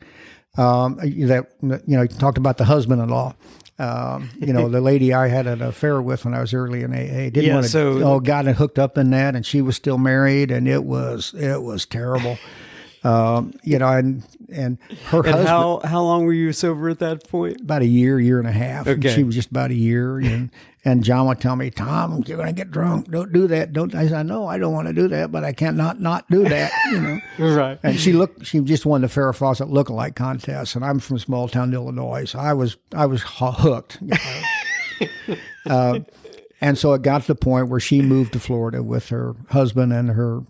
you talked about the husband-in-law. The lady I had an affair with when I was early in AA didn't want to. Got hooked up in that, and she was still married, and it was terrible. And her husband. How long were you sober at that point? About a year and a half. Okay. And she was just about a year, and John would tell me, "Tom, you're going to get drunk. Don't do that. Don't." I said, "No, I don't want to do that, but I can't not do that." Right. And she just won the Farrah Fawcett lookalike contest, and I'm from small town Illinois, so I was hooked. And so it got to the point where she moved to Florida with her husband and her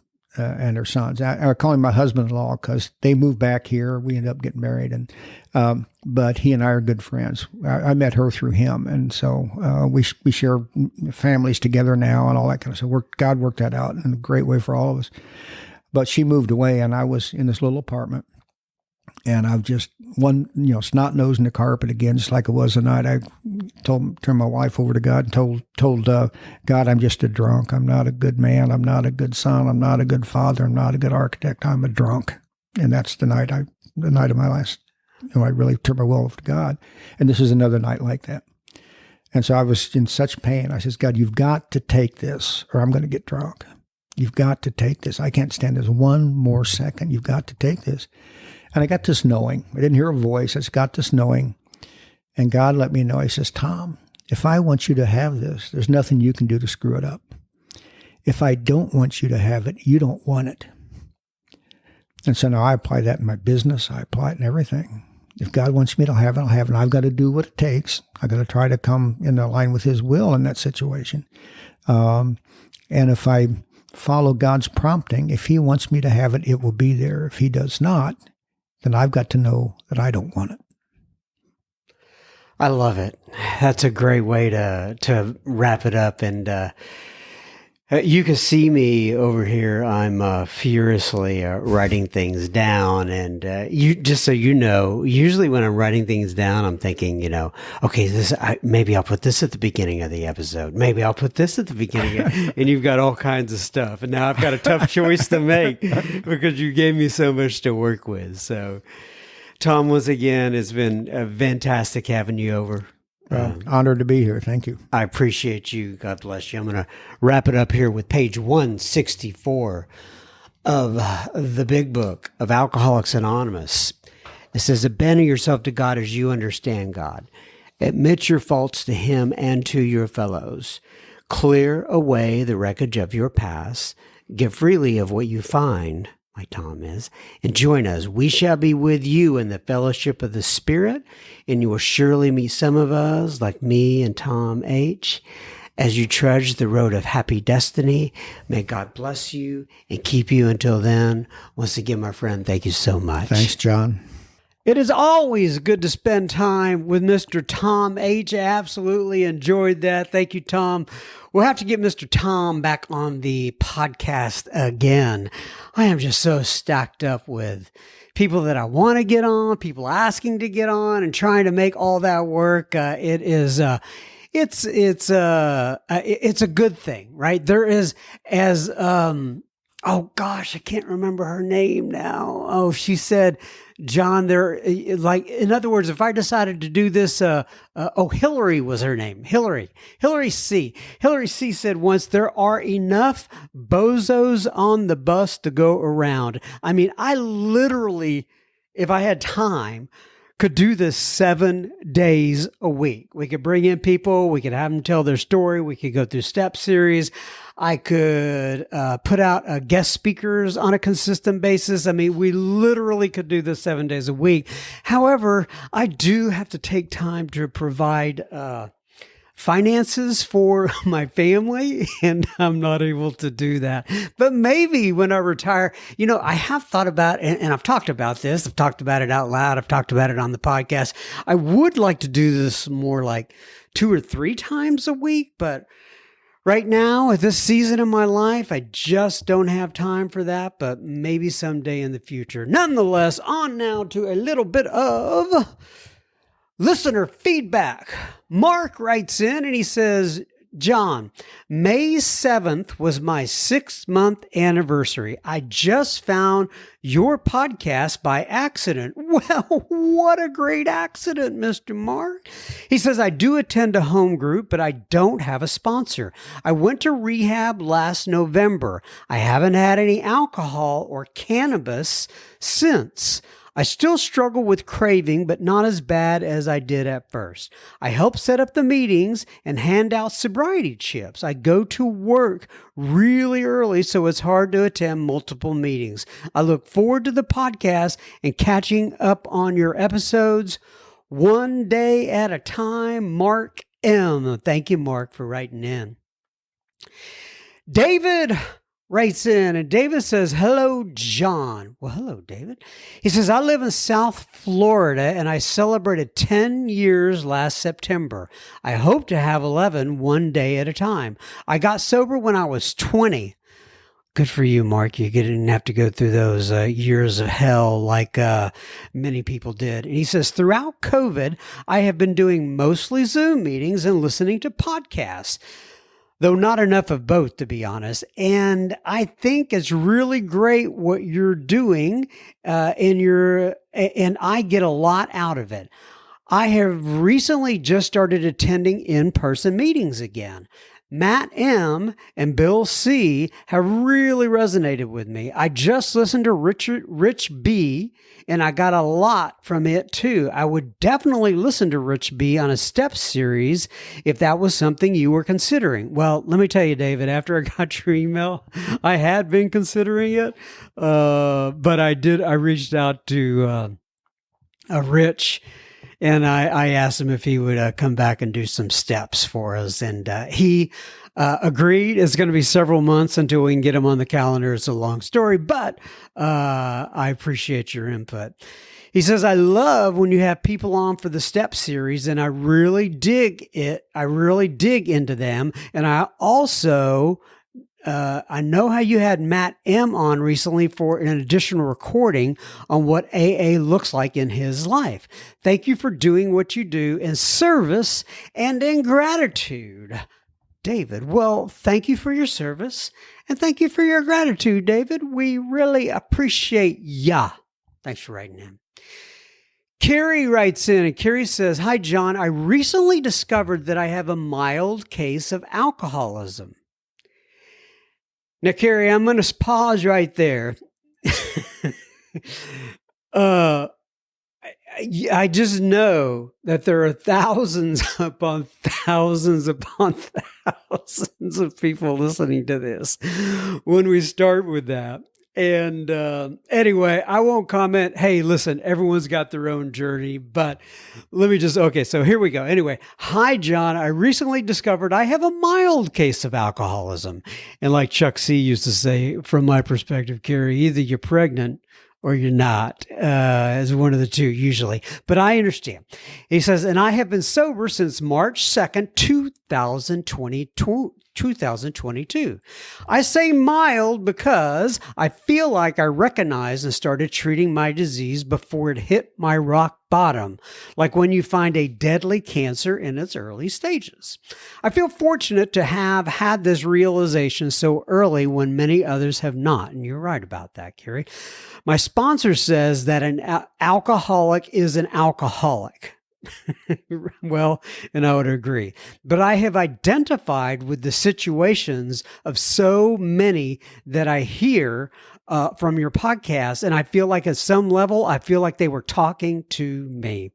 sons. I call him my husband-in-law because they moved back here. We ended up getting married, and but he and I are good friends. I met her through him, and so we share families together now and all that kind of stuff. God worked that out in a great way for all of us. But she moved away, and I was in this little apartment, and I've just snot nose in the carpet again, just like it was the night I turned my wife over to God and told God, I'm just a drunk. I'm not a good man. I'm not a good son. I'm not a good father. I'm not a good architect. I'm a drunk. And that's the night of my last, I really turned my will over to God. And this is another night like that. And so I was in such pain. I says, God, you've got to take this or I'm going to get drunk. You've got to take this. I can't stand this one more second. You've got to take this. And I got this knowing. I didn't hear a voice. I just got this knowing. And God let me know. He says, Tom, if I want you to have this, there's nothing you can do to screw it up. If I don't want you to have it, you don't want it. And so now I apply that in my business. I apply it in everything. If God wants me to have it, I'll have it. And I've got to do what it takes. I've got to try to come in line with his will in that situation. And if I follow God's prompting, if he wants me to have it, it will be there. If he does not, then I've got to know that I don't want it. I love it. That's a great way to wrap it up. And you can see me over here. I'm furiously writing things down. And you just so you know, usually when I'm writing things down, I'm thinking, okay, maybe I'll put this at the beginning of the episode. Maybe I'll put this at the beginning. And you've got all kinds of stuff. And now I've got a tough choice to make because you gave me so much to work with. So, Tom, once again, it's been fantastic having you over. Honored to be here. Thank you. I appreciate you. God bless you. I'm going to wrap it up here with page 164 of the big book of Alcoholics Anonymous. It says, abandon yourself to God as you understand God. Admit your faults to him and to your fellows. Clear away the wreckage of your past. Give freely of what you find, like Tom is, and join us. We shall be with you in the fellowship of the Spirit, and you will surely meet some of us, like me and Tom H., as you trudge the road of happy destiny. May God bless you and keep you until then. Once again, my friend, thank you so much. Thanks, John. It is always good to spend time with Mr. Tom H. Absolutely enjoyed that. Thank you, Tom. We'll have to get Mr. Tom back on the podcast again. I am just so stacked up with people that I want to get on, people asking to get on, and trying to make all that work. It's a good thing, right? There is, as oh gosh, I can't remember her name now. Oh, she said, John, in other words, if I decided to do this, Hillary was her name. Hillary C. Hillary C said once, there are enough bozos on the bus to go around. I mean, I literally, if I had time, could do this 7 days a week. We could bring in people. We could have them tell their story. We could go through step series. I could put out guest speakers on a consistent basis. I mean, we literally could do this 7 days a week. However, I do have to take time to provide finances for my family, and I'm not able to do that. But maybe when I retire, I have thought about, and I've talked about this, I've talked about it out loud, I've talked about it on the podcast. I would like to do this more like 2 or 3 times a week, but right now, at this season of my life, I just don't have time for that, but maybe someday in the future. Nonetheless, on now to a little bit of listener feedback. Mark writes in and he says, John, May 7th was my 6-month anniversary. I just found your podcast by accident. Well, what a great accident, Mr. Mark. He says, I do attend a home group, but I don't have a sponsor. I went to rehab last November. I haven't had any alcohol or cannabis since. I still struggle with craving, but not as bad as I did at first. I help set up the meetings and hand out sobriety chips. I go to work really early, so it's hard to attend multiple meetings. I look forward to the podcast and catching up on your episodes one day at a time. Mark M. Thank you, Mark, for writing in. David writes in, and David says, hello, John. Well, hello, David. He says, I live in South Florida, and I celebrated 10 years last September. I hope to have 11 one day at a time. I got sober when I was 20. Good for you, Mark. You didn't have to go through those years of hell like many people did. And he says, throughout COVID, I have been doing mostly Zoom meetings and listening to podcasts, though not enough of both, to be honest. And I think it's really great what you're doing, and I get a lot out of it. I have recently just started attending in-person meetings again. Matt M. and Bill C. have really resonated with me. I just listened to Rich B., and I got a lot from it too. I would definitely listen to Rich B. on a step series if that was something you were considering. Well, let me tell you, David, after I got your email, I had been considering it, but I reached out to Rich, and I asked him if he would come back and do some steps for us. And he agreed. It's going to be several months until we can get him on the calendar. It's a long story, but I appreciate your input. He says, I love when you have people on for the step series, and I really dig it. I really dig into them. And I also I know how you had Matt M. on recently for an additional recording on what AA looks like in his life. Thank you for doing what you do in service and in gratitude. David, well, thank you for your service and thank you for your gratitude, David. We really appreciate ya. Thanks for writing in. Carrie writes in, and Carrie says, Hi, John. I recently discovered that I have a mild case of alcoholism. Now, Carrie, I'm going to pause right there. I just know that there are thousands upon thousands upon thousands of people listening to this when we start with that. And anyway, I won't comment. Hey, listen, everyone's got their own journey, but let me just, okay, so here we go. Anyway, hi, John. I recently discovered I have a mild case of alcoholism. And like Chuck C used to say, from my perspective, Carrie, either you're pregnant or you're not, as one of the two usually. But I understand. He says, and I have been sober since March 2nd, 2022. I say mild because I feel like I recognized and started treating my disease before it hit my rock bottom, like when you find a deadly cancer in its early stages. I feel fortunate to have had this realization so early when many others have not. And you're right about that, Carrie. My sponsor says that an alcoholic is an alcoholic. Well, and I would agree. But I have identified with the situations of so many that I hear from your podcast, and I feel like at some level, I feel like they were talking to me.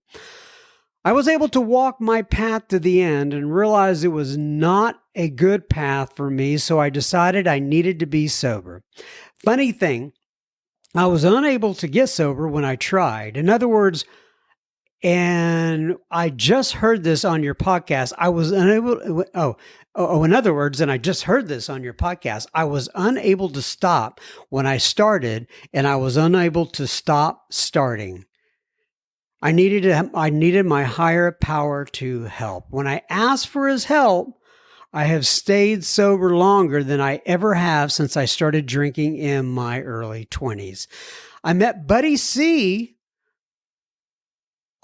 I was able to walk my path to the end and realize it was not a good path for me, so I decided I needed to be sober. Funny thing, I was unable to get sober when I tried. In other words, and I just heard this on your podcast. I was unable, in other words, and I just heard this on your podcast. I was unable to stop when I started, and I was unable to stop starting. I needed my higher power to help. When I asked for his help, I have stayed sober longer than I ever have since I started drinking in my early 20s. I met Buddy C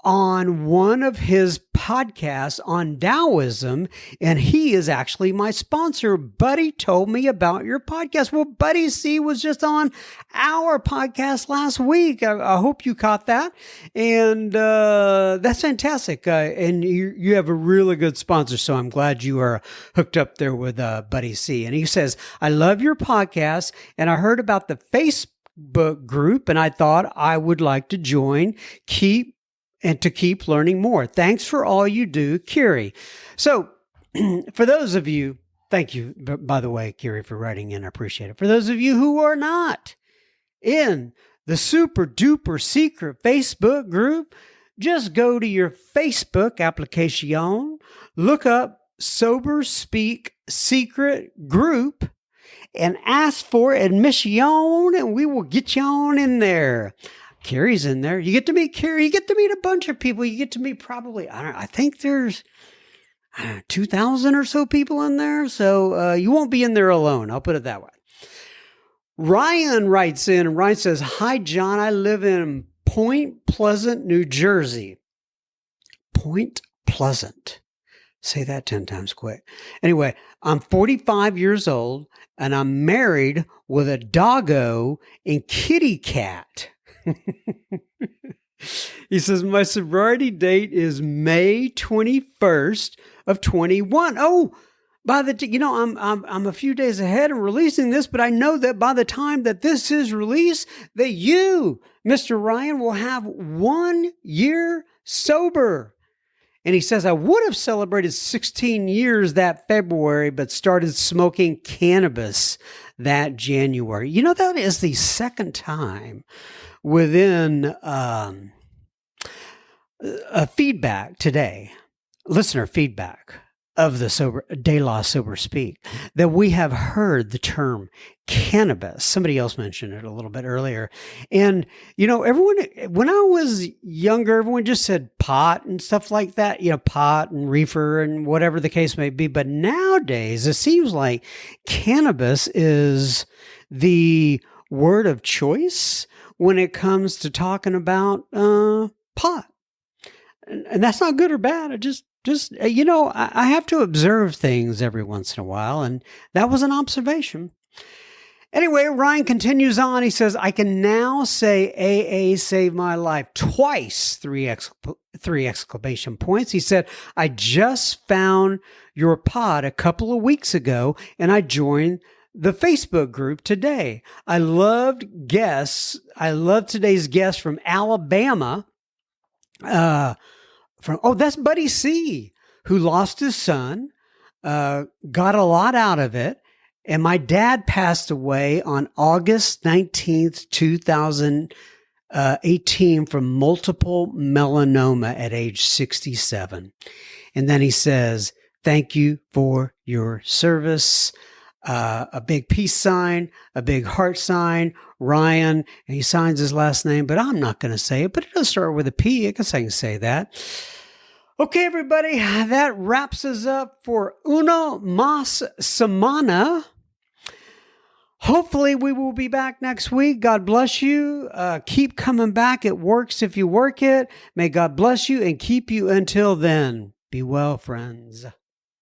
on one of his podcasts on Taoism, and he is actually my sponsor. Buddy told me about your podcast. Well, Buddy C was just on our podcast last week. I hope you caught that. And that's fantastic. And you have a really good sponsor, so I'm glad you are hooked up there with Buddy C. And he says, I love your podcast, and I heard about the Facebook group, and I thought I would like to join. Keep learning more. Thanks for all you do, Carrie. So for those of you, thank you, by the way, Carrie, for writing in. I appreciate it. For those of you who are not in the super duper secret Facebook group, just go to your Facebook application, look up Sober Speak Secret Group, and ask for admission, and we will get you on in there. Carrie's in there. You get to meet Carrie. You get to meet a bunch of people. You get to meet probably, I think there's 2,000 or so people in there. So you won't be in there alone. I'll put it that way. Ryan writes in, and Ryan says, Hi, John. I live in Point Pleasant, New Jersey. Point Pleasant. Say that 10 times quick. Anyway, I'm 45 years old, and I'm married with a doggo and kitty cat. He says, my sobriety date is May 21st of 21. Oh, I'm a few days ahead of releasing this, but I know that by the time that this is released, that you, Mr. Ryan, will have 1 year sober. And he says, I would have celebrated 16 years that February, but started smoking cannabis that January. You know, that is the second time within feedback today, listener feedback of the De La Sober Speak, that we have heard the term cannabis. Somebody else mentioned it a little bit earlier. And, you know, everyone, when I was younger, everyone just said pot and stuff like that, you know, pot and reefer and whatever the case may be. But nowadays, it seems like cannabis is the word of choice when it comes to talking about pot. And that's not good or bad. I just you know, I have to observe things every once in a while, and that was an observation. Anyway, Ryan continues on. He says, I can now say AA saved my life twice, three exclamation points. He said, I just found your pod a couple of weeks ago, and I joined the Facebook group today. I loved today's guest from Alabama. That's Buddy C, who lost his son, got a lot out of it. And my dad passed away on August 19th, 2018 from multiple melanoma at age 67. And then he says, thank you for your service. A big peace sign, a big heart sign, Ryan, and he signs his last name, but I'm not going to say it, but it does start with a P. I guess I can say that. Okay, everybody, that wraps us up for Uno Mas Semana. Hopefully we will be back next week. God bless you. Keep coming back. It works if you work it. May God bless you and keep you until then. Be well, friends.